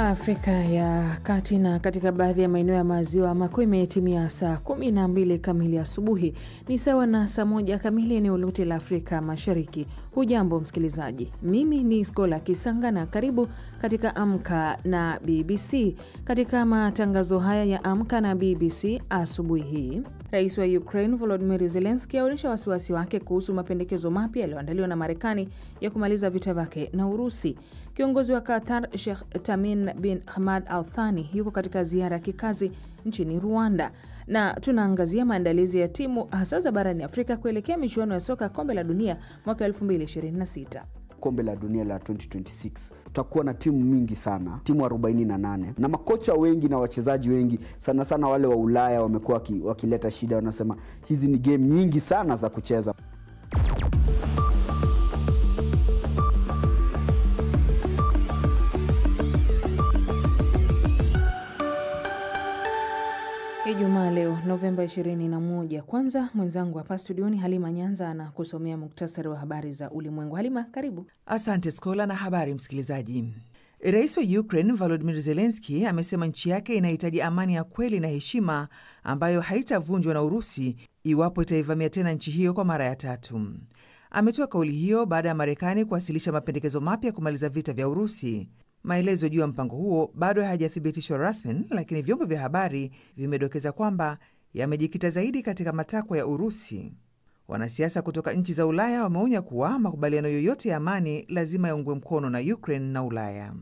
Afrika ya Kati na katika baadhi ya maeneo ya maziwa makuu imetimia saa 12 kamili asubuhi, ni sawa na saa 1 kamili eneo lote la Afrika Mashariki. Hujambo msikilizaji, mimi ni Skola Kisanga na karibu katika Amka na BBC. Katika matangazo haya ya Amka na BBC asubuhi hii, Rais wa Ukraine Volodymyr Zelensky aonyesha wasiwasi wake kuhusu mapendekezo mapya yaliyoandaliwa na Marekani ya kumaliza vita vyake na Urusi. Kiongozi wa Qatar Sheikh Tamim bin Hamad Al Thani yuko katika ziara ya kikazi nchini Rwanda, na tunaangazia maandalizi ya timu hasa za barani Afrika kuelekea michuano ya soka kombe la dunia mwaka 2026. Kombe la dunia la 2026 tutakuwa na timu mingi sana, timu 48, na makocha wengi na wachezaji wengi sana sana wale wa Ulaya wamekuwa wakileta shida, wanasema hizi ni game nyingi sana za kucheza. Ijumaa leo Novemba 21. Kwanza mwenzangu hapa studioni Halima Nyanza na kusomea muktasari wa habari za ulimwengu. Halima, karibu. Asante Skola, na habari msikilizaji. Rais wa Ukraine Volodymyr Zelensky amesema nchi yake inahitaji amani ya kweli na heshima ambayo haitavunjwa na Urusi iwapo itaivamia tena nchi hiyo kwa mara ya tatu. Ametoa kauli hiyo baada ya Marekani kuwasilisha mapendekezo mapya kumaliza vita vya Urusi. Maelezo juu ya mpango huo bado hayajathibitishwa rasmi, lakini vyombo vya habari vimedokeza kwamba yamejikita zaidi katika matakwa ya Urusi. Wanasiasa kutoka nchi za Ulaya wameonya kuwa makubaliano yoyote ya amani lazima yaungwe mkono na Ukraine na Ulaya.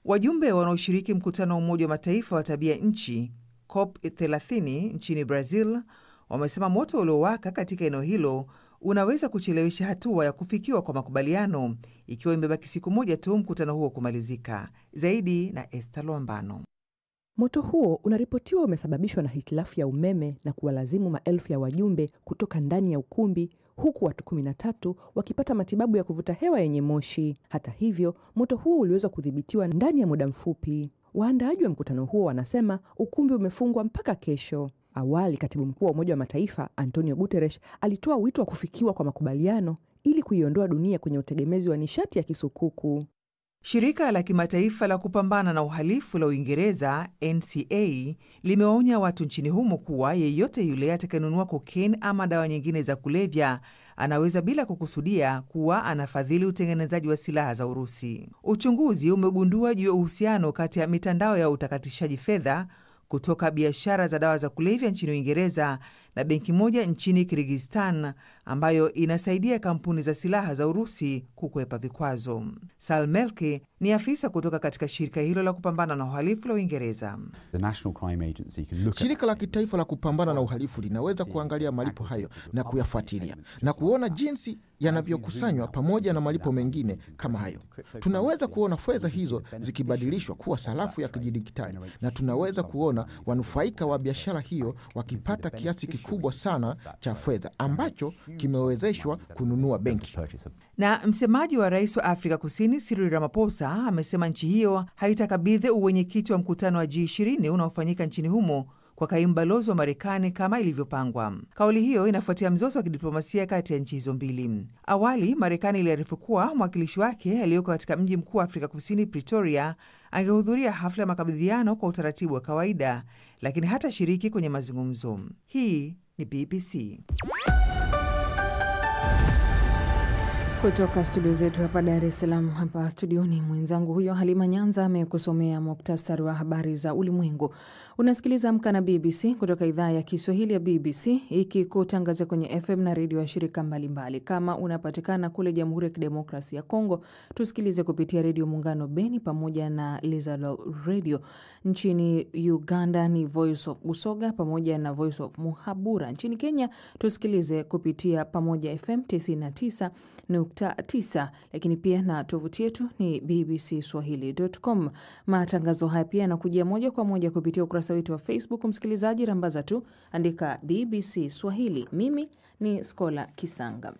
Wajumbe wanaoshiriki mkutano wa Umoja wa Mataifa wa tabia nchi COP30 nchini Brazil wamesema moto uliowaka katika eneo hilo unaweza kuchelewesha hatua ya kufikiwa kwa makubaliano ikiwa imebaki siku moja tu mkutano huo kumalizika. Zaidi na Esther Luambano. Moto huo unaripotiwa umesababishwa na hitilafu ya umeme na kuwalazimu maelfu ya wajumbe kutoka ndani ya ukumbi, huku watu 13 wakipata matibabu ya kuvuta hewa yenye moshi. Hata hivyo, moto huo uliweza kudhibitiwa ndani ya muda mfupi. Waandaaji wa mkutano huo wanasema ukumbi umefungwa mpaka kesho. Awali, Katibu Mkuu wa Umoja wa Mataifa Antonio Guterres alitoa wito wa kufikiwa kwa makubaliano ili kuiondoa dunia kwenye utegemezi wa nishati ya kisukuku. Shirika la kimataifa la kupambana na uhalifu la Uingereza NCA limeonya watu nchini humo kuwa yeyote yule atakayenunua kokaini ama dawa nyingine za kulevya anaweza bila kukusudia kuwa anafadhili utengenezaji wa silaha za Urusi. Uchunguzi umegundua juu ya uhusiano kati ya mitandao ya utakatishaji fedha kutoka biashara za dawa za kulevya nchini Uingereza na benki moja nchini Kyrgyzstan ambayo inasaidia kampuni za silaha za Urusi kukwepa vikwazo. Sal Melke ni afisa kutoka katika shirika hilo la kupambana na uhalifu la Uingereza. Shirika la kitaifa la kupambana na uhalifu linaweza kuangalia malipo hayo na kuyafuatilia na kuona jinsi yanavyokusanywa pamoja na malipo mengine kama hayo. Tunaweza kuona fedha hizo zikibadilishwa kuwa sarafu ya kidijitali na tunaweza kuona wanufaika wa biashara hiyo wakipata kiasi kikubwa sana cha fedha ambacho kimewezeshwa kununua benki. Na msemaji wa rais wa Afrika Kusini Cyril Ramaphosa amesema nchi hiyo haitakabidhi uwenyekiti wa mkutano wa G20 unaofanyika nchini humo kwa kaimu balozi wa Marekani kama ilivyopangwa. Kauli hiyo inafuatia mzozo wa kidiplomasia kati ya nchi hizo mbili. Awali, Marekani iliarifu kuwa mwakilishi wake aliyoko katika mji mkuu wa Afrika Kusini Pretoria angehudhuria hafla ya makabidhiano kwa utaratibu wa kawaida, lakini hata shiriki kwenye mazungumzo. Hii ni BBC. Kutoka studio zetu hapa Dar es Salaam, hapa studioni mwenzangu huyo Halima Nyanza amekusomea muktasari wa habari za ulimwengu. Unasikiliza Amka na BBC kutoka idhaa ya Kiswahili ya BBC ikikutangazia kwenye FM na redio ya shirika mbalimbali. Kama unapatikana kule Jamhuri ya Kidemokrasia ya Kongo, tusikilize kupitia redio Muungano Beni pamoja na Lizalo Radio. Nchini Uganda ni Voice of Busoga pamoja na Voice of Muhabura. Nchini Kenya tusikilize kupitia Pamoja FM 99.9, lakini pia na tovuti yetu ni bbcswahili.com. Matangazo haya pia yanakujia moja kwa moja kupitia ukurasa wetu wa Facebook. Msikilizaji, rambaza tu andika BBC Swahili. Mimi ni Skola Kisanga.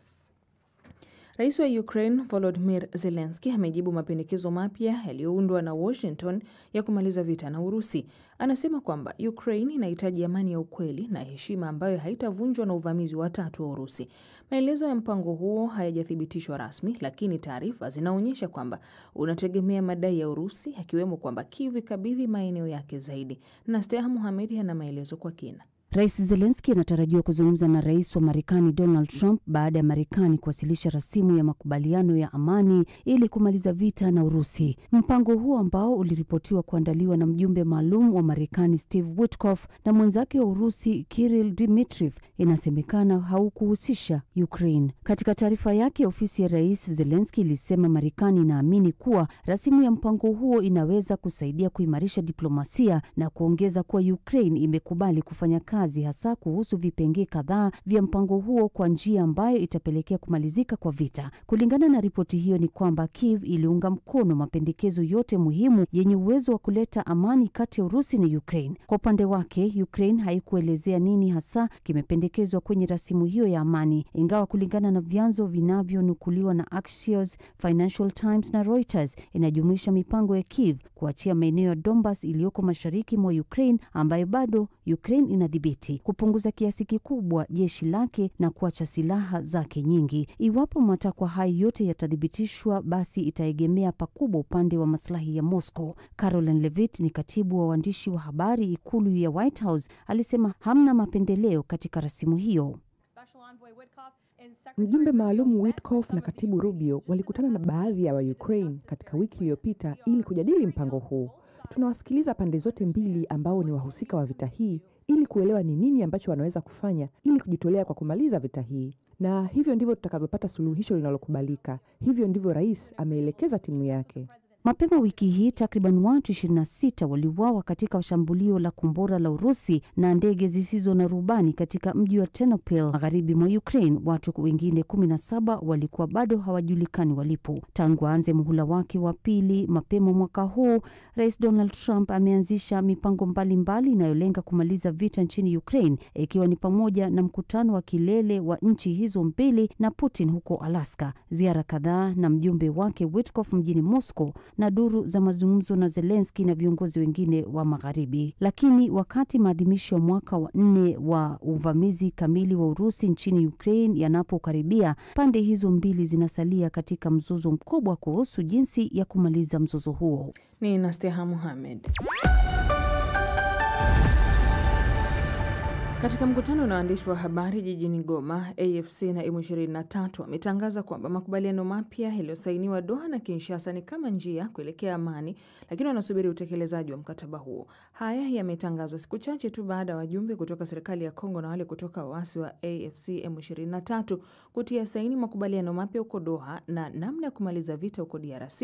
Rais wa Ukraine Volodymyr Zelensky amejibu mapendekezo mapya yaliyoundwa na Washington ya kumaliza vita na Urusi. Anasema kwamba Ukraine inahitaji amani ya ukweli na heshima ambayo haitavunjwa na uvamizi wa tatu wa Urusi. Maelezo ya mpango huo hayajathibitishwa rasmi, lakini taarifa zinaonyesha kwamba unategemea madai ya Urusi, yakiwemo kwamba Kyiv ikabidhi maeneo yake zaidi. Nastea Mohamed ana maelezo kwa kina. Rais Zelensky anatarajiwa kuzungumza na rais wa Marekani Donald Trump baada ya Marekani kuwasilisha rasimu ya makubaliano ya amani ili kumaliza vita na Urusi. Mpango huo ambao uliripotiwa kuandaliwa na mjumbe maalum wa Marekani Steve Witkoff na mwenzake wa Urusi Kirill Dmitriev, inasemekana haukuhusisha Ukraine. Katika taarifa yake, ofisi ya Rais Zelensky ilisema Marekani inaamini kuwa rasimu ya mpango huo inaweza kusaidia kuimarisha diplomasia na kuongeza kuwa Ukraine imekubali kufanya kazi hasa kuhusu vipengee kadhaa vya mpango huo kwa njia ambayo itapelekea kumalizika kwa vita. Kulingana na ripoti hiyo ni kwamba Kyiv iliunga mkono mapendekezo yote muhimu yenye uwezo wa kuleta amani kati ya Urusi na Ukraine. Kwa upande wake, Ukraine haikuelezea nini hasa kimependekezwa kwenye rasimu hiyo ya amani, ingawa kulingana na vyanzo vinavyonukuliwa na Axios, Financial Times na Reuters, inajumuisha mipango ya Kyiv kuachia maeneo ya Donbas iliyoko mashariki mwa Ukraine ambayo bado Ukraine inadhibiti, kupunguza kiasi kikubwa jeshi lake na kuacha silaha zake nyingi. Iwapo matakwa hayo yote yatathibitishwa, basi itaegemea pakubwa upande wa maslahi ya Moscow. Caroline Levitt ni katibu wa waandishi wa habari ikulu ya White House, alisema hamna mapendeleo katika rasimu hiyo. Mjumbe maalum Witkoff na katibu Rubio walikutana na baadhi ya wa Ukraine katika wiki iliyopita ili kujadili mpango huu. Tunawasikiliza pande zote mbili ambao ni wahusika wa vita hii ili kuelewa ni nini ambacho wanaweza kufanya ili kujitolea kwa kumaliza vita hii. Na hivyo ndivyo tutakavyopata suluhisho linalokubalika. Hivyo ndivyo rais ameelekeza timu yake. Mapema wiki hii takriban watu 26 waliuawa katika shambulio la kombora la Urusi na ndege zisizo na rubani katika mji wa Ternopil magharibi mwa Ukraine. Watu wengine 17 walikuwa bado hawajulikani walipo. Tangu aanze muhula wake wa pili mapema mwaka huu, Rais Donald Trump ameanzisha mipango mbalimbali inayolenga kumaliza vita nchini Ukraine, ikiwa ni pamoja na mkutano wa kilele wa nchi hizo mbili na Putin huko Alaska, ziara kadhaa na mjumbe wake Witkoff mjini Moscow na duru za mazungumzo na Zelensky na viongozi wengine wa magharibi. Lakini wakati maadhimisho ya mwaka wa 4 wa uvamizi kamili wa Urusi nchini Ukraine yanapokaribia, pande hizo mbili zinasalia katika mzozo mkubwa kuhusu jinsi ya kumaliza mzozo huo. Ni Nastea Mohamed. Katika mkutano na waandishi wa habari jijini Goma, AFC na M23 wametangaza kwamba makubaliano mapya yaliyosainiwa Doha na Kinshasa ni kama njia kuelekea amani, lakini wanasubiri utekelezaji wa mkataba huo. Haya yametangazwa siku chache tu baada ya wajumbe kutoka serikali ya Kongo na wale kutoka waasi wa AFC M23 kutia saini makubaliano mapya huko Doha na namna ya kumaliza vita huko DRC,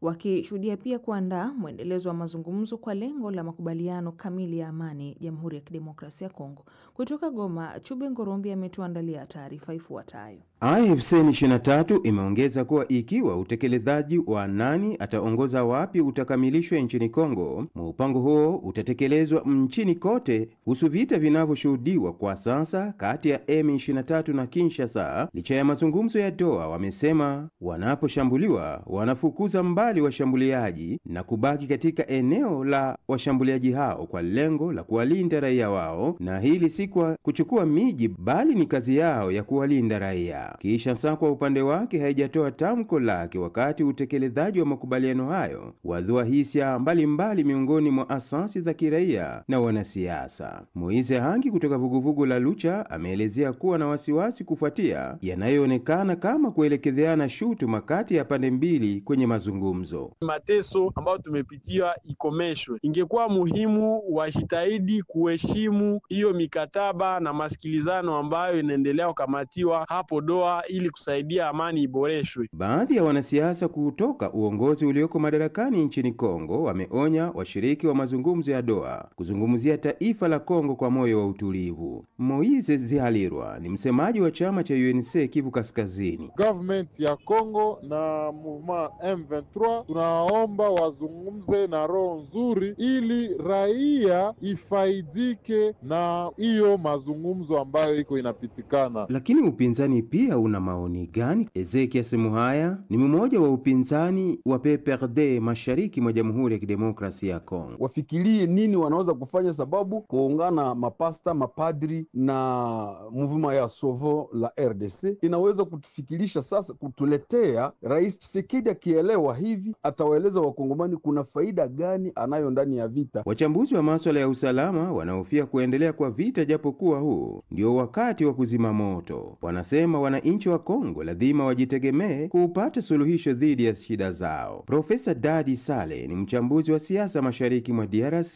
wakishuhudia pia kuandaa mwendelezo wa mazungumzo kwa lengo la makubaliano kamili ya amani Jamhuri ya Kidemokrasia ya Kongo. Kutoka Goma, Chube Ngorombi ametuandalia taarifa ifuatayo. AFC M23 imeongeza kuwa ikiwa utekelezaji wa nani ataongoza wapi utakamilishwa nchini Kongo, mpango huo utatekelezwa nchini kote husu vita vinavyoshuhudiwa kwa sasa kati ya M23 na Kinshasa. Licha ya mazungumzo ya Doha, wamesema wanaposhambuliwa wanafukuza mbali washambuliaji na kubaki katika eneo la washambuliaji hao kwa lengo la kuwalinda raia wao, na hili si kwa kuchukua miji bali ni kazi yao ya kuwalinda raia. Kinshasa kwa upande wake haijatoa tamko lake wakati utekelezaji wa makubaliano hayo, wadhua hisia mbalimbali miongoni mwa asasi za kiraia na wanasiasa. Moise Hangi kutoka vuguvugu la Lucha ameelezea kuwa na wasiwasi kufuatia yanayoonekana kama kuelekezeana shutuma kati ya pande mbili kwenye mazungumzo. Mateso ambayo tumepitia ikomeshwe. Ingekuwa muhimu wajitahidi kuheshimu hiyo mikataba na masikilizano ambayo inaendelea kukamatiwa hapo Doha ili kusaidia amani iboreshwe. Baadhi ya wanasiasa kutoka uongozi ulioko madarakani nchini Kongo wameonya washiriki wa mazungumzo ya Doha kuzungumzia taifa la Kongo kwa moyo wa utulivu. Moise Zihalirwa ni msemaji wa chama cha UNC Kivu Kaskazini. Government ya Kongo na movement M23 tunaomba wazungumze na roho nzuri ili raia ifaidike na hiyo mazungumzo ambayo iko inapitikana. Lakini upinzani pia pia una maoni gani? Ezekias Muhaya ni mmoja wa upinzani wa PPRD mashariki mwa Jamhuri ya Kidemokrasia ya Kongo. Wafikirie nini wanaweza kufanya, sababu kuungana mapasta, mapadri na movement ya Sovo la RDC inaweza kutufikirisha sasa, kutuletea Rais Tshisekedi akielewa hivi atawaeleza wakongomani kuna faida gani anayo ndani ya vita. Wachambuzi wa masuala ya usalama wanahofia kuendelea kwa vita, japokuwa huu ndio wakati wa kuzima moto. Wanasema wananchi wa Kongo lazima wajitegemee kupata suluhisho dhidi ya shida zao. Profesa Dadi Sale ni mchambuzi wa siasa mashariki mwa DRC.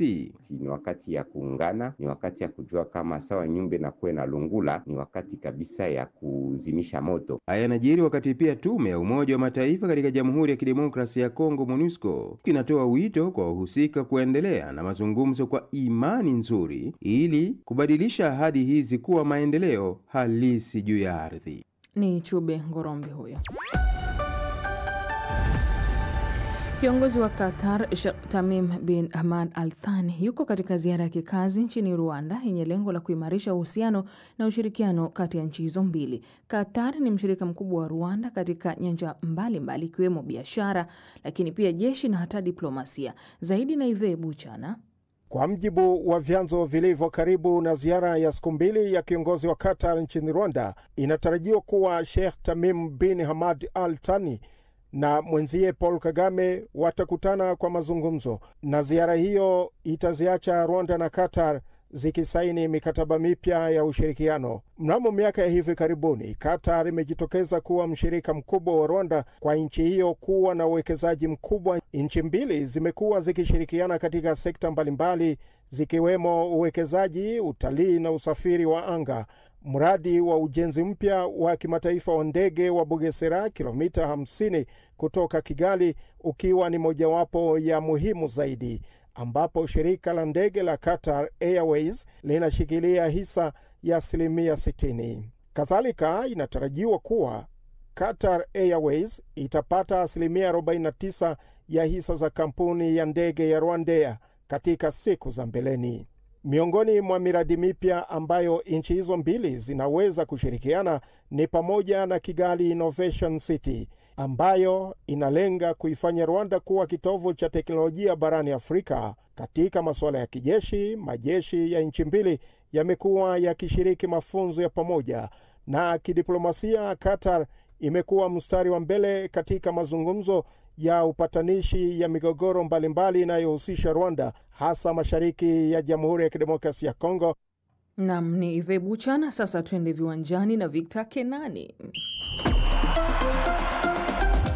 Ni wakati ya kuungana, ni wakati ya kujua kama sawa nyumbe na kuwe na lungula, ni wakati kabisa ya kuzimisha moto. Haya yanajiri wakati pia tume ya Umoja wa Mataifa katika Jamhuri ya Kidemokrasia ya Kongo MONUSCO kinatoa wito kwa wahusika kuendelea na mazungumzo kwa imani nzuri ili kubadilisha ahadi hizi kuwa maendeleo halisi juu ya ardhi. Ni Chube Ngorombi huyo. Kiongozi wa Qatar Sheikh Tamim bin Hamad Al Thani yuko katika ziara ya kikazi nchini Rwanda yenye lengo la kuimarisha uhusiano na ushirikiano kati ya nchi hizo mbili. Qatar ni mshirika mkubwa wa Rwanda katika nyanja mbalimbali ikiwemo biashara, lakini pia jeshi na hata diplomasia. Zaidi na Ive Buchana. Kwa mjibu wa vyanzo vilivyo karibu na ziara ya siku mbili ya kiongozi wa Qatar nchini Rwanda, inatarajiwa kuwa Sheikh Tamim bin Hamad Al Thani na mwenzie Paul Kagame watakutana kwa mazungumzo, na ziara hiyo itaziacha Rwanda na Qatar zikisaini mikataba mipya ya ushirikiano. Mnamo miaka ya hivi karibuni, Qatar imejitokeza kuwa mshirika mkubwa wa Rwanda kwa nchi hiyo kuwa na uwekezaji mkubwa. Nchi mbili zimekuwa zikishirikiana katika sekta mbalimbali zikiwemo uwekezaji, utalii na usafiri wa anga. Mradi wa ujenzi mpya wa kimataifa wa ndege wa Bugesera kilomita 50 kutoka Kigali ukiwa ni mojawapo ya muhimu zaidi, ambapo shirika la ndege la Qatar Airways linashikilia hisa ya 60%. Kadhalika inatarajiwa kuwa Qatar Airways itapata 49% ya hisa za kampuni ya ndege ya Rwandair katika siku za mbeleni. Miongoni mwa miradi mipya ambayo nchi hizo mbili zinaweza kushirikiana ni pamoja na Kigali Innovation City ambayo inalenga kuifanya Rwanda kuwa kitovu cha teknolojia barani Afrika. Katika masuala ya kijeshi, majeshi ya nchi mbili yamekuwa yakishiriki mafunzo ya pamoja, na kidiplomasia Qatar imekuwa mstari wa mbele katika mazungumzo ya upatanishi ya migogoro mbalimbali inayohusisha Rwanda, hasa mashariki ya Jamhuri ya Kidemokrasia ya Kongo. Naam, ni Ive Buchana. Sasa twende viwanjani na Victor Kenani.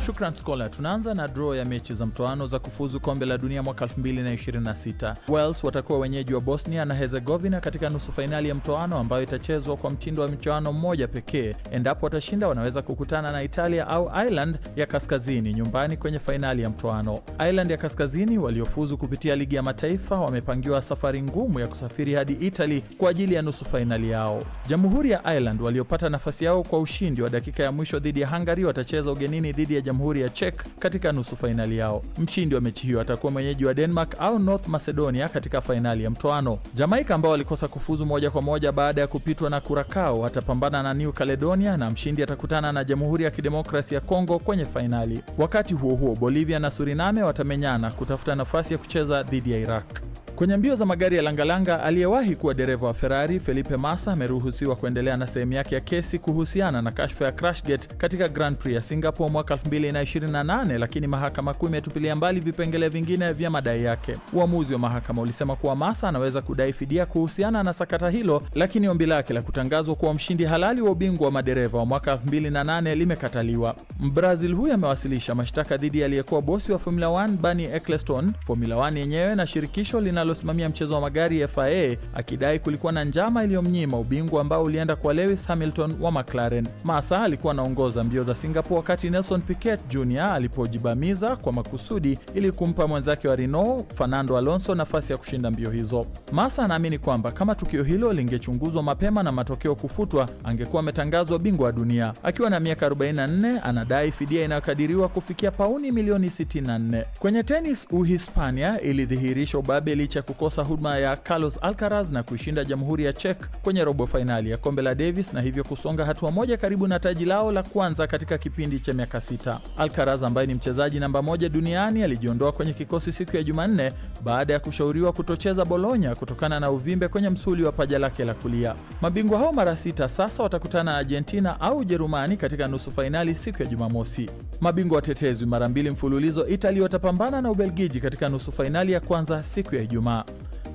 Shukran Scholar. Tunaanza na draw ya mechi za mtoano za kufuzu kombe la dunia mwaka 2026. Wales watakuwa wenyeji wa Bosnia na Herzegovina katika nusu fainali ya mtoano ambayo itachezwa kwa mtindo wa mchuano mmoja pekee. Endapo watashinda, wanaweza kukutana na Italia au Ireland ya Kaskazini nyumbani kwenye fainali ya mtoano. Ireland ya Kaskazini waliofuzu kupitia ligi ya mataifa wamepangiwa safari ngumu ya kusafiri hadi Italy kwa ajili ya nusu fainali yao. Jamhuri ya Ireland waliopata nafasi yao kwa ushindi wa dakika ya mwisho dhidi ya Hungary watacheza ugenini dhidi ya Jamhuri ya Czech katika nusu fainali yao. Mshindi wa mechi hiyo atakuwa mwenyeji wa Denmark au North Macedonia katika fainali ya mtoano. Jamaica ambao walikosa kufuzu moja kwa moja baada ya kupitwa na Curacao watapambana na New Caledonia, na mshindi atakutana na Jamhuri ya Kidemokrasia ya Kongo kwenye fainali. Wakati huo huo, Bolivia na Suriname watamenyana kutafuta nafasi ya kucheza dhidi ya Iraq. Kwenye mbio za magari ya langalanga, aliyewahi kuwa dereva wa Ferrari Felipe Massa ameruhusiwa kuendelea na sehemu yake ya kesi kuhusiana na kashfa ya Crashgate katika Grand Prix ya Singapore mwaka 2028, lakini mahakama kuu imetupilia mbali vipengele vingine vya madai yake. Uamuzi wa mahakama ulisema kuwa Massa anaweza kudai fidia kuhusiana na sakata hilo, lakini ombi lake la kutangazwa kuwa mshindi halali wa ubingwa wa madereva wa mwaka 2008 limekataliwa. Mbrazil huyu amewasilisha mashtaka dhidi ya aliyekuwa bosi wa Formula 1 Bernie Ecclestone, Formula 1 yenyewe na shirikisho linalosimamia mchezo wa magari FIA, akidai kulikuwa na njama iliyomnyima ubingwa ambao ulienda kwa Lewis Hamilton wa McLaren. Massa alikuwa anaongoza mbio za Singapore wakati Nelson Piquet Jr. alipojibamiza kwa makusudi ili kumpa mwenzake wa Renault Fernando Alonso nafasi ya kushinda mbio hizo. Massa anaamini kwamba kama tukio hilo lingechunguzwa mapema na matokeo kufutwa, angekuwa ametangazwa bingwa wa dunia. Akiwa na miaka 44, anadai fidia inayokadiriwa kufikia pauni milioni 64. Kwenye tenis, Uhispania ilidhihirisha ubabe licha ya kukosa huduma ya Carlos Alcaraz na kuishinda Jamhuri ya Czech kwenye robo fainali ya Kombe la Davis na hivyo kusonga hatua moja karibu na taji lao la kwanza katika kipindi cha miaka 6. Alcaraz ambaye ni mchezaji namba 1 duniani alijiondoa kwenye kikosi siku ya Jumanne baada ya kushauriwa kutocheza Bologna kutokana na uvimbe kwenye msuli wa paja lake la kulia. Mabingwa hao mara 6 sasa watakutana Argentina au Ujerumani katika nusu fainali siku ya Jumamosi. Mabingwa watetezi mara 2 mfululizo Italia watapambana na Ubelgiji katika nusu fainali ya kwanza siku ya Ijumaa.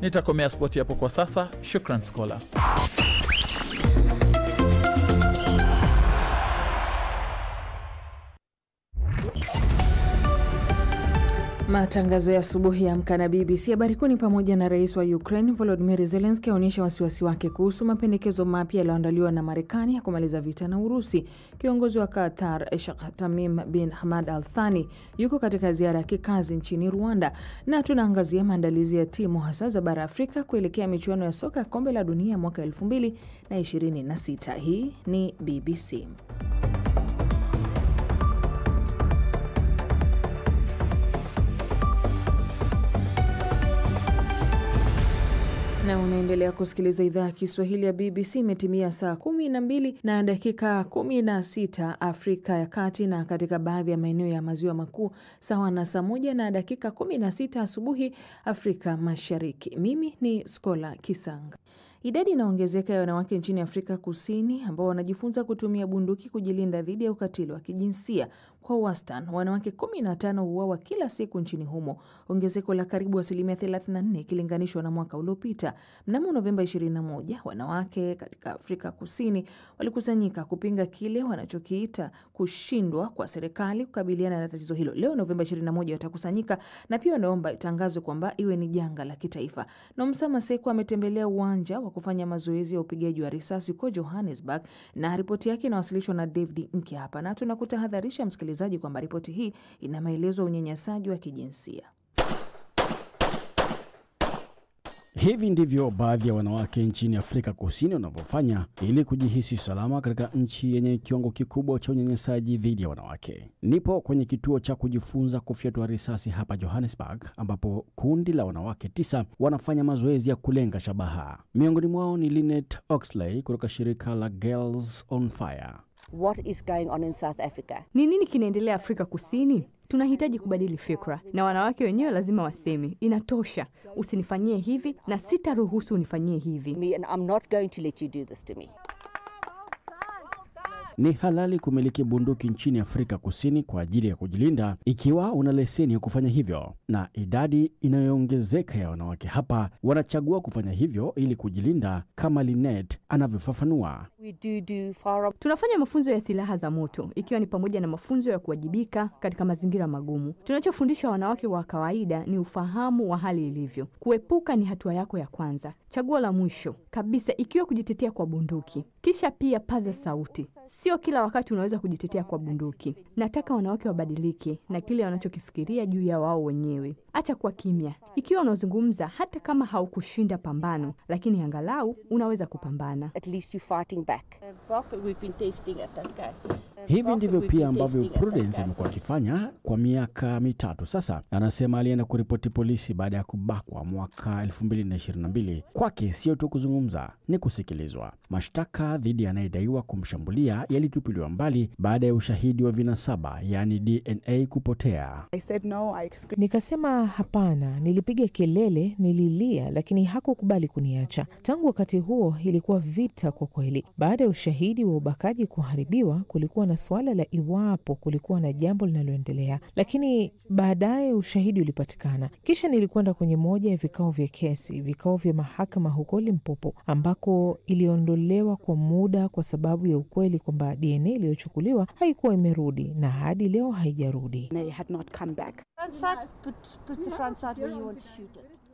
Nitakomea spoti hapo kwa sasa. Shukran Skola. Matangazo ya asubuhi ya Amka na BBC. Habari kuu ni pamoja na rais wa Ukraine Volodymyr Zelensky aonyesha wasiwasi wake kuhusu mapendekezo mapya yaliyoandaliwa na Marekani ya kumaliza vita na Urusi. Kiongozi wa Qatar Sheikh Tamim bin Hamad Al Thani yuko katika ziara ya kikazi nchini Rwanda, na tunaangazia maandalizi ya timu hasa za bara Afrika kuelekea michuano ya soka ya Kombe la Dunia mwaka 2026. Hii ni BBC. Na unaendelea kusikiliza idhaa ya Kiswahili ya BBC. Imetimia saa 12 na dakika 16 Afrika ya Kati na katika baadhi ya maeneo ya maziwa makuu, sawa na saa 1 na dakika 16 asubuhi Afrika Mashariki. Mimi ni Skola Kisanga. Idadi inaongezeka ya wanawake nchini Afrika Kusini ambao wanajifunza kutumia bunduki kujilinda dhidi ya ukatili wa kijinsia. Kwa wastani, wanawake 15 huuawa kila siku nchini humo, ongezeko la karibu 34% ikilinganishwa na mwaka uliopita. Mnamo Novemba 21, wanawake katika Afrika Kusini walikusanyika kupinga kile wanachokiita kushindwa kwa serikali kukabiliana na tatizo hilo. Leo Novemba 21 watakusanyika na pia wanaomba itangazwe kwamba iwe ni janga la kitaifa. Nomsa Maseko ametembelea uwanja wa kufanya mazoezi ya upigaji wa risasi kwa Johannesburg na ripoti yake inawasilishwa na David Nki hapa, na tunakutahadharisha msikilizaji kwamba ripoti hii ina maelezo ya unyanyasaji wa kijinsia. Hivi ndivyo baadhi ya wanawake nchini Afrika Kusini wanavyofanya ili kujihisi salama katika nchi yenye kiwango kikubwa cha unyanyasaji dhidi ya wanawake. Nipo kwenye kituo cha kujifunza kufyatua risasi hapa Johannesburg, ambapo kundi la wanawake 9 wanafanya mazoezi ya kulenga shabaha. Miongoni mwao ni Lynette Oxley kutoka shirika la Girls on Fire. What is going on in South Africa? Ni nini kinaendelea Afrika Kusini? Tunahitaji kubadili fikra, na wanawake wenyewe lazima waseme inatosha, usinifanyie hivi na sitaruhusu unifanyie hivi. I'm not going to let you do this to me. Ni halali kumiliki bunduki nchini Afrika Kusini kwa ajili ya kujilinda ikiwa una leseni ya kufanya hivyo, na idadi inayoongezeka ya wanawake hapa wanachagua kufanya hivyo ili kujilinda, kama Lynette anavyofafanua. Tunafanya mafunzo ya silaha za moto, ikiwa ni pamoja na mafunzo ya kuwajibika katika mazingira magumu. Tunachofundisha wanawake wa kawaida ni ufahamu wa hali ilivyo. Kuepuka ni hatua yako ya kwanza. Chaguo la mwisho kabisa ikiwa kujitetea kwa bunduki. Kisha pia paza sauti. Sio kila wakati unaweza kujitetea kwa bunduki. Nataka wanawake wabadilike na kile wanachokifikiria juu ya wao wenyewe. Acha kuwa kimya. Ikiwa unazungumza, hata kama haukushinda pambano, lakini angalau unaweza kupambana. At least you're fighting back. We've been testing it, okay. Hivi ndivyo pia ambavyo Prudence amekuwa akifanya kwa miaka 3 sasa. Anasema alienda kuripoti polisi baada ya kubakwa mwaka 2022. Kwake sio tu kuzungumza, ni kusikilizwa. Mashtaka dhidi anayedaiwa kumshambulia yalitupiliwa mbali baada ya ushahidi wa vinasaba, yani DNA, kupotea. Nikasema hapana, nilipiga kelele, nililia, lakini hakukubali kuniacha. Tangu wakati huo ilikuwa vita kwa kweli. Baada ya ushahidi wa ubakaji kuharibiwa, kulikuwa na swala la iwapo kulikuwa na jambo linaloendelea, lakini baadaye ushahidi ulipatikana. Kisha nilikwenda kwenye moja ya vikao vya kesi, vikao vya mahakama huko Limpopo, ambako iliondolewa kwa muda kwa sababu ya ukweli kwamba DNA iliyochukuliwa haikuwa imerudi na hadi leo haijarudi.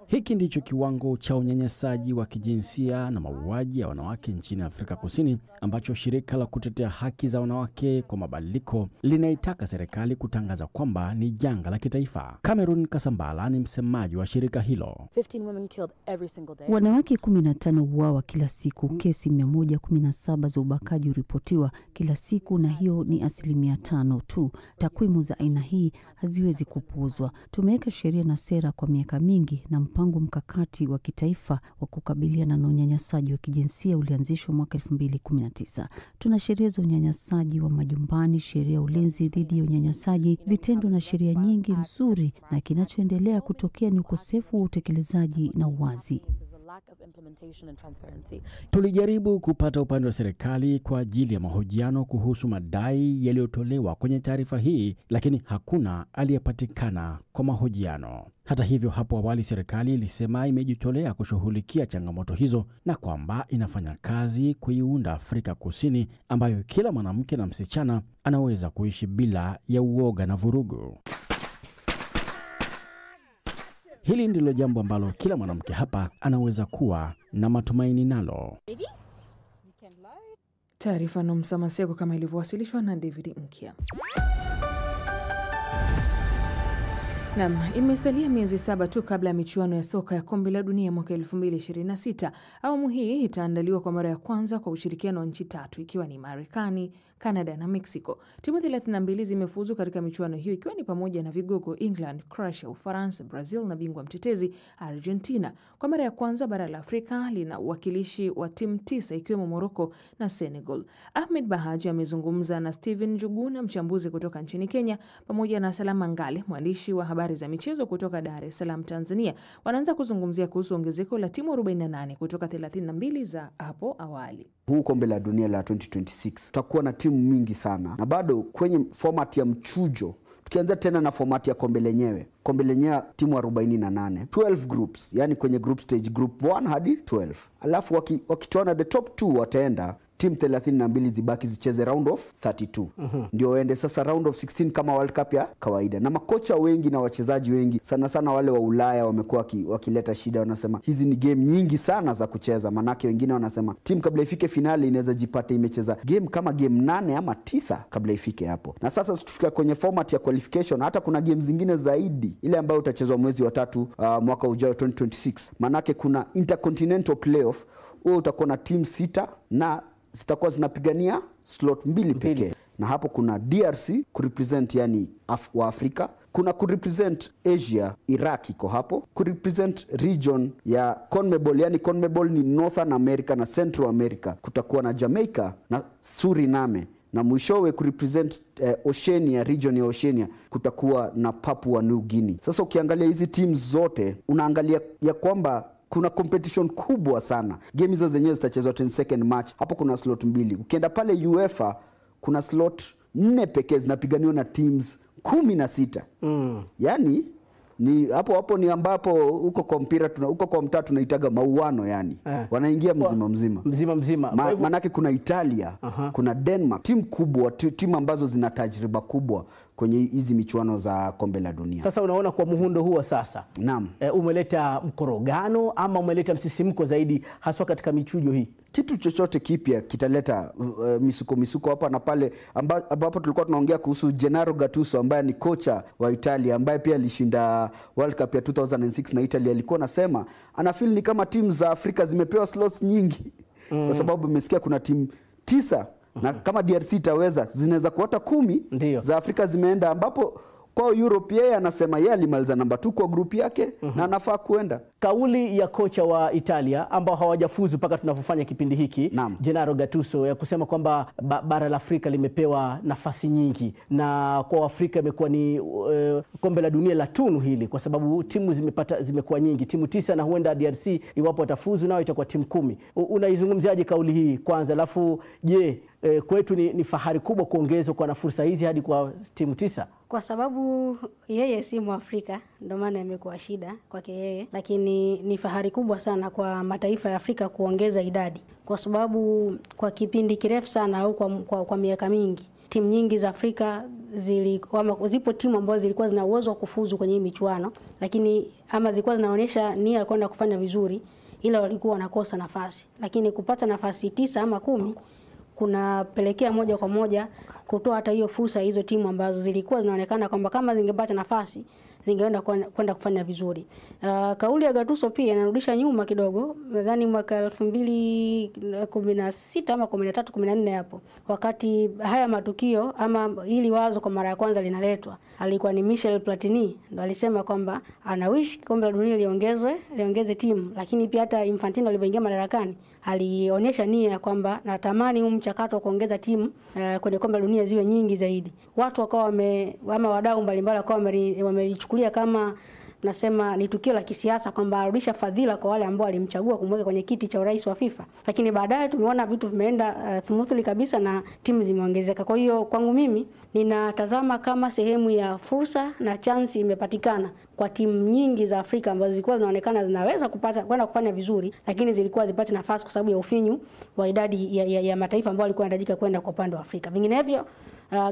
Hiki ndicho kiwango cha unyanyasaji wa kijinsia na mauaji ya wanawake nchini Afrika Kusini ambacho shirika la kutetea haki za wanawake kwa mabadiliko linaitaka serikali kutangaza kwamba ni janga la kitaifa. Cameron Kasambala ni msemaji wa shirika hilo. 15 women killed every single day. Wanawake 15 huuawa kila siku. Kesi 117 za ubakaji huripotiwa kila siku, na hiyo ni 5% tu. Takwimu za aina hii haziwezi kupuuzwa. Tumeweka sheria na sera kwa miaka mingi, na mpango mkakati wa kitaifa wa kukabiliana na unyanyasaji wa kijinsia ulianzishwa mwaka 2019. Tuna sheria za unyanyasaji wa majumbani, sheria ya ulinzi dhidi ya unyanyasaji vitendo na sheria nyingi nzuri, na kinachoendelea kutokea ni ukosefu wa utekelezaji na uwazi. Tulijaribu kupata upande wa serikali kwa ajili ya mahojiano kuhusu madai yaliyotolewa kwenye taarifa hii, lakini hakuna aliyepatikana kwa mahojiano. Hata hivyo, hapo awali serikali ilisema imejitolea kushughulikia changamoto hizo na kwamba inafanya kazi kuiunda Afrika Kusini ambayo kila mwanamke na msichana anaweza kuishi bila ya uoga na vurugu. Hili ndilo jambo ambalo kila mwanamke hapa anaweza kuwa na matumaini nalo. Taarifa na Msamaseko kama ilivyowasilishwa na David Nkia. Naam, imesalia miezi 7 tu kabla ya michuano ya soka ya kombe la dunia mwaka 2026. Awamu hii itaandaliwa kwa mara ya kwanza kwa ushirikiano wa nchi 3 ikiwa ni Marekani, Canada na Mexico. Timu 32 zimefuzu katika michuano hiyo ikiwa ni pamoja na vigogo England, Croatia, Ufaransa, Brazil na bingwa mtetezi Argentina. Kwa mara ya kwanza bara la Afrika lina uwakilishi wa timu 9 ikiwemo Morocco na Senegal. Ahmed Bahaji amezungumza na Steven Njuguna, mchambuzi kutoka nchini Kenya, pamoja na Salama Ngale, mwandishi wa habari za michezo kutoka Dar es Salaam, Tanzania. Wanaanza kuzungumzia kuhusu ongezeko la timu 48 kutoka 32 za hapo awali. Huu kombe la dunia la 2026 tutakuwa na timu mingi sana, na bado kwenye format ya mchujo. Tukianza tena na format ya kombe lenyewe timu 48, 12 groups, yani kwenye group stage, group 1 hadi 12. Alafu wakitoana the top 2 wataenda timu 32 zibaki zicheze round of 32. Ndio waende sasa round of 16 kama World Cup ya kawaida. Na makocha wengi na wachezaji wengi sana wale wa Ulaya wamekuwa wakileta shida, wanasema hizi ni game nyingi sana za kucheza. Manake wengine wanasema timu kabla ifike finali inaweza jipata imecheza game kama game 8 ama 9 kabla ifike hapo. Na sasa tufika kwenye format ya qualification, hata kuna game zingine zaidi, ile ambayo utachezwa mwezi wa 3 mwaka ujao 2026. Manake kuna intercontinental playoff, huo utakuwa na timu 6 na zitakuwa zinapigania slot 2 pekee. Na hapo kuna DRC kurepresent, yani wa Afrika, kuna kurepresent Asia, Iraq iko hapo, kurepresent region ya CONMEBOL, yani CONMEBOL ni Northern America na Central America, kutakuwa na Jamaica na Suriname, na mwishowe kurepresent Oceania, region ya Oceania, kutakuwa na Papua New Guinea. Sasa ukiangalia hizi teams zote unaangalia ya kwamba kuna competition kubwa sana. Game hizo zenyewe zitachezwa 22nd March. Hapo kuna slot 2. Ukienda pale UEFA kuna slot 4 pekee zinapiganiwa na teams 16. Yani ni hapo ni ambapo huko kwa mpira huko kwa mtaa tunaitaga mauano, yani wanaingia mzima. Manake kuna Italia, kuna Denmark, timu kubwa, timu ambazo zina tajriba kubwa kwenye hizi michuano za kombe la dunia. Sasa unaona kwa muhundo huo sasa, naam, umeleta mkorogano ama umeleta msisimko zaidi haswa katika michujo hii? Kitu chochote kipya kitaleta misuko hapa na pale, ambapo tulikuwa tunaongea kuhusu Gennaro Gattuso ambaye ni kocha wa Italia, ambaye pia alishinda World Cup ya 2006 na Italia. Alikuwa anasema anafeel ni kama timu za Afrika zimepewa slots nyingi, kwa sababu umesikia kuna timu 9 na kama DRC itaweza zinaweza kuota 10 za Afrika zimeenda, ambapo kwa Europe yeye anasema yeye alimaliza namba 2 kwa group yake na anafaa kuenda. Kauli ya kocha wa Italia ambao hawajafuzu mpaka tunapofanya kipindi hiki, Gennaro Gattuso, ya kusema kwamba bara la Afrika limepewa nafasi nyingi na kwa Afrika imekuwa ni kombe la dunia la tunu hili, kwa sababu timu zimekuwa nyingi, timu 9, na huenda DRC iwapo watafuzu nao itakuwa timu 10. Unaizungumziaje kauli hii kwanza? Alafu je, kwetu ni fahari kubwa kuongezwa kwa na fursa hizi hadi kwa timu 9? Kwa sababu yeye si Mwafrika, ndio maana imekuwa shida kwake yeye, lakini ni fahari kubwa sana kwa mataifa ya Afrika kuongeza idadi, kwa sababu kwa kipindi kirefu sana au kwa miaka mingi timu nyingi za Afrika zipo timu ambazo zilikuwa zina uwezo wa kufuzu kwenye hii michuano, lakini ama zilikuwa zinaonyesha nia ya kwenda kufanya vizuri, ila walikuwa wanakosa nafasi. Lakini kupata nafasi 9 ama 10 kunapelekea moja kwa moja kutoa hata hiyo fursa hizo timu ambazo zilikuwa zinaonekana kwamba kama zingepata nafasi zingeenda kwenda kufanya vizuri. Kauli ya Gattuso pia inarudisha nyuma kidogo, nadhani mwaka 2016 ama 13 14 hapo, wakati haya matukio ama hili wazo kwa mara ya kwanza linaletwa, alikuwa ni Michel Platini ndo alisema kwamba anawish kombe la dunia liongeze timu, lakini pia hata Infantino alipoingia madarakani alionyesha nia kwamba natamani huu mchakato wa kuongeza timu kwenye kombe la dunia ziwe nyingi zaidi. Watu wakawa ama wadau mbalimbali wakawa wamelichukulia kama nasema ni tukio la kisiasa, kwamba arudisha fadhila kwa wale ambao walimchagua kumweka kwenye kiti cha urais wa FIFA. Lakini baadaye tumeona vitu vimeenda smoothly kabisa na timu zimeongezeka. Kwa hiyo kwangu mimi ninatazama kama sehemu ya fursa na chance imepatikana kwa timu nyingi za Afrika ambazo zilikuwa zinaonekana zinaweza kwenda kufanya vizuri, lakini zilikuwa zipate nafasi kwa sababu ya ufinyu wa idadi ya mataifa ambayo walikuwa wanahitajika kwenda kwa upande wa Afrika. Vinginevyo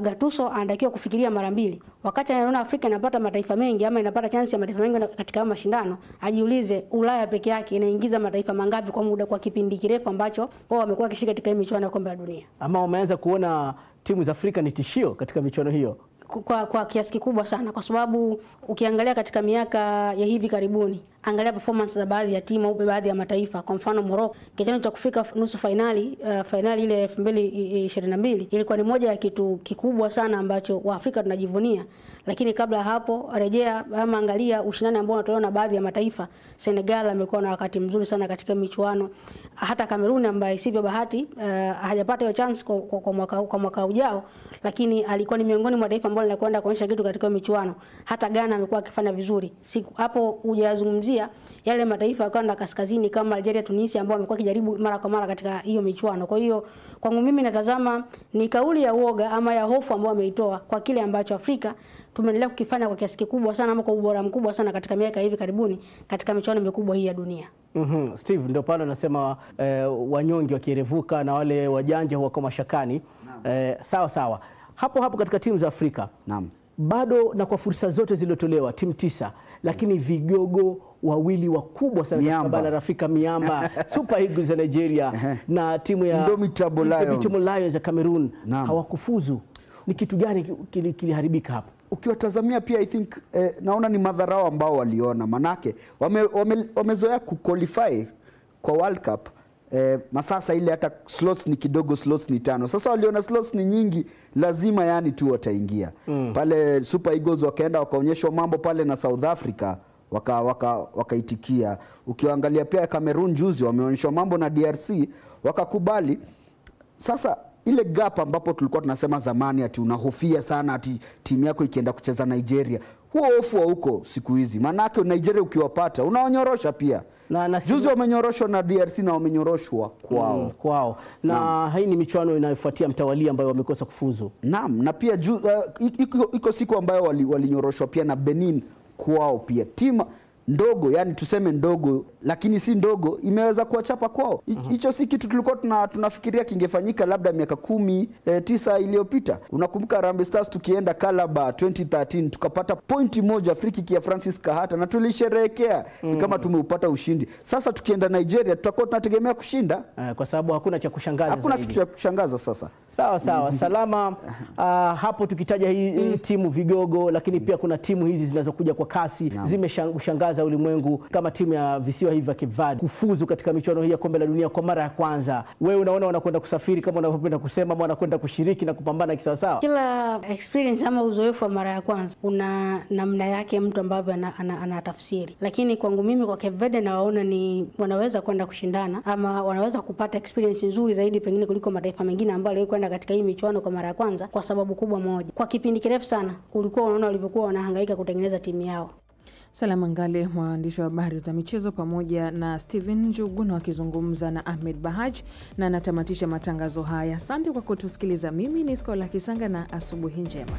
Gattuso anatakiwa kufikiria mara mbili. Wakati anaona Afrika inapata mataifa mengi ama inapata chance ya mataifa mengi katika mashindano, ajiulize Ulaya peke yake inaingiza mataifa mangapi kwa kipindi kirefu ambacho wao wamekuwa kishika katika michuano ya kombe la dunia. Ama wameanza kuona timu za Afrika ni tishio katika michuano hiyo kwa kiasi kikubwa sana, kwa sababu ukiangalia katika miaka ya hivi karibuni, angalia performance za baadhi ya timu au baadhi ya mataifa. Kwa mfano Morocco, kitendo cha kufika nusu finali ile 2022 ilikuwa ni moja ya kitu kikubwa sana ambacho Waafrika tunajivunia. Lakini kabla ya hapo, rejea ama angalia ushindani ambao unatolewa na baadhi ya mataifa. Senegal amekuwa na wakati mzuri sana katika michuano. Hata Cameroon ambaye sivyo bahati hajapata hiyo chance kwa mwaka ujao, lakini alikuwa ni miongoni mwa mataifa ambao linakwenda kuonyesha kitu katika michuano. Hata Ghana amekuwa akifanya vizuri. Hapo hujazungumzia yale mataifa ya kanda kaskazini kama Algeria, Tunisia ambao wamekuwa kijaribu mara kwa mara katika hiyo michuano. Kwa hiyo kwangu mimi natazama ni kauli ya uoga ama ya hofu ambayo ameitoa kwa kile ambacho Afrika tumeendelea kukifanya kwa kiasi kikubwa sana ama kwa ubora mkubwa sana katika miaka hivi karibuni katika michuano mikubwa hii ya dunia. Steve, ndio pale anasema wanyonge wakierevuka na wale wajanja wako mashakani. Sawa. Hapo katika timu za Afrika. Naam. Bado na kwa fursa zote zilizotolewa timu 9, lakini vigogo wawili wakubwa sana katika bara la Afrika, miamba Super Eagles ya Nigeria na timu ya Indomitable Lions ya Cameroon hawakufuzu. Ni kitu gani kiliharibika hapo? Ukiwatazamia pia I think naona ni madharau ambao waliona, manake wamezoea kuqualify kwa World Cup. Masasa ile hata slots ni kidogo, slots ni 5. Sasa waliona slots ni nyingi, lazima yani tu wataingia. Pale Super Eagles wakaenda wakaonyeshwa mambo pale na South Africa, wakaitikia. Ukiangalia pia Cameroon juzi wameonyeshwa mambo na DRC, wakakubali. Sasa ile gap ambapo tulikuwa tunasema zamani ati unahofia sana ati timu yako ikienda kucheza Nigeria, huo hofu wa huko siku hizi. Manake Nigeria ukiwapata unaonyorosha pia. Juzi wamenyoroshwa na DRC na wamenyoroshwa kwao. Na hii ni michuano inayofuatia mtawalia ambayo wamekosa kufuzu. Naam, na pia iko siku ambayo walinyoroshwa pia na Benin kwao pia. Timu ndogo, yani tuseme ndogo, lakini si ndogo, imeweza kuwachapa kwao. Hicho si kitu tulikuwa tunafikiria kingefanyika labda miaka 9 iliyopita. Unakumbuka Harambee Stars tukienda Calabar 2013 tukapata pointi moja free kick ya Francis Kahata na tulisherehekea kama tumeupata ushindi. Sasa tukienda Nigeria tutakuwa tunategemea kushinda kwa sababu hakuna cha kushangaza zaidi. Hakuna kitu cha kushangaza sasa. Sawa. Salama, hapo tukitaja hii timu vigogo, lakini pia kuna timu hizi zinazokuja kwa kasi zimeshangaza ulimwengu kama timu ya visiwa hivi vya Cape Verde kufuzu katika michuano hii ya kombe la dunia kwa mara ya kwanza. Wewe unaona wanakwenda kusafiri kama unavyopenda kusema, ama wanakwenda kushiriki na kupambana kisawasawa? Kila experience ama uzoefu wa mara ya kwanza una namna yake mtu ambavyo anatafsiri. Lakini kwangu mimi kwa Cape Verde nawaona ni wanaweza kwenda kushindana ama wanaweza kupata experience nzuri zaidi pengine kuliko mataifa mengine ambayo yalikwenda katika hii michuano kwa mara ya kwanza, kwa sababu kubwa moja. Kwa kipindi kirefu sana ulikuwa unaona walivyokuwa wanahangaika kutengeneza timu yao. Salama Ngale, mwandishi wa habari za michezo, pamoja na Steven Njuguna wakizungumza na Ahmed Bahaj, na natamatisha matangazo haya. Asante kwa kutusikiliza. Mimi ni Skola Kisanga na asubuhi njema.